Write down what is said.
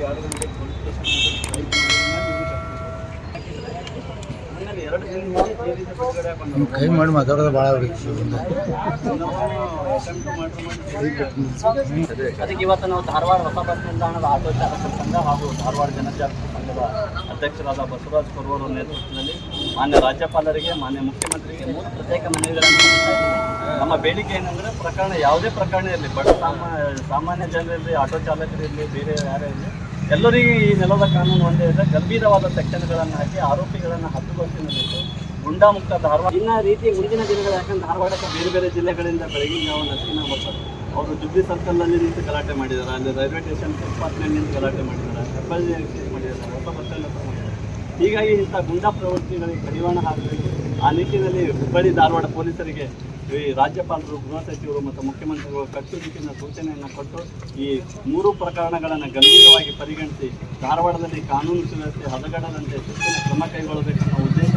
2 ಗಂಟೆಗೆ police station ಕೈ ಮಾಡಿ ಮಾತಾಡೋದು ಭಾಳ ಅದಕ್ಕೆ ಇವತ್ತು ನಾವು ಧಾರವಾಡ ಹೊಸ ಬಸ್ ನಿಲ್ದಾಣದ ಆಟೋ ಚಾಲಕರ ಸಂಘ ಹಾಗೂ ಧಾರವಾಡ ಜನಜಾಗೃತಿ ಸಂಘದ ಅಧ್ಯಕ್ಷರಾದ ಬಸವರಾಜ್ ಕೊರವರ ನೇತೃತ್ವದಲ್ಲಿ ಮಾನ್ಯ ರಾಜ್ಯಪಾಲರಿಗೆ, ಮಾನ್ಯ ಮುಖ್ಯಮಂತ್ರಿಗೆ 3 ಪ್ರತ್ಯೇಕ ಮನವಿಗಳನ್ನು ಸಲ್ಲಿಸ್ತಾ ಇದ್ದೀವಿ. ನಮ್ಮ ಬೇಡಿಕೆ ಏನಂದರೆ ಪ್ರಕರಣ ಯಾವುದೇ ಪ್ರಕರಣ ಇರಲಿ, ಬಡ ಸಾಮಾನ್ಯ ಜನರಿರಲಿ, ಆಟೋ ಚಾಲಕರಿರಲಿ, ಬೇರೆ ಯಾರೇ ಇರಲಿ, ಎಲ್ಲರಿಗೂ ಈ ನೆಲದ ಕಾನೂನು ಒಂದೇ ಇದೆ. ಗಂಭೀರವಾದ ಸೆಕ್ಷನ್ಗಳನ್ನು ಹಾಕಿ ಆರೋಪಿಗಳನ್ನು ಹದ್ದುಬಸ್ತಿನಲ್ಲಿಟ್ಟು ಗುಂಡಾಮುಕ್ತ ಧಾರವಾಡ ಇನ್ನ ರೀತಿ ಮುಂದಿನ ದಿನಗಳು, ಯಾಕಂದ್ರೆ ಧಾರವಾಡಕ್ಕೆ ಬೇರೆ ಬೇರೆ ಜಿಲ್ಲೆಗಳಿಂದ ಬೆಳಗಿನ ಜಾವ ನಸುಕಿನ ಬರ್ತಾರೆ. ಅವರು ಜುಬ್ಲಿ ಸರ್ಕಲ್ನಲ್ಲಿ ನಿಂತು ಗಲಾಟೆ ಮಾಡಿದ್ದಾರೆ, ಅಲ್ಲಿ ರೈಲ್ವೆ ಸ್ಟೇಷನ್ ಫುಟ್ಪಾತ್ನಲ್ಲಿ ನಿಂತು ಗಲಾಟೆ ಮಾಡಿದ್ದಾರೆ, ಹೆಬ್ಬಳ್ಳಿ ಮಾಡಿದ್ದಾರೆ, ಹೊಸ ಬಸ್ ಸ್ಟ್ಯಾಂಡ್ ಹತ್ರ ಮಾಡಿದ್ದಾರೆ. ಹೀಗಾಗಿ ಇಂಥ ಗುಂಡಾ ಪ್ರವೃತ್ತಿಗಳಿಗೆ ಕಡಿವಾಣ ಹಾಕಬೇಕು. ಆ ನಿಟ್ಟಿನಲ್ಲಿ ಹುಬ್ಬಳ್ಳಿ ಧಾರವಾಡ ಪೊಲೀಸರಿಗೆ ಈ ರಾಜ್ಯಪಾಲರು, ಗೃಹ ಸಚಿವರು ಮತ್ತು ಮುಖ್ಯಮಂತ್ರಿಗಳು ಕಟ್ಟುನಿಟ್ಟಿನ ಸೂಚನೆಯನ್ನು ಕೊಟ್ಟು ಈ 3 ಪ್ರಕರಣಗಳನ್ನು ಗಂಭೀರವಾಗಿ ಪರಿಗಣಿಸಿ ಧಾರವಾಡದಲ್ಲಿ ಕಾನೂನು ಸುವ್ಯವಸ್ಥೆ ಹದಗೆಡದಂತೆ ಶಿಸ್ತಿನ ಕ್ರಮ ಕೈಗೊಳ್ಳಬೇಕೆಂಬ ಉದ್ದೇಶ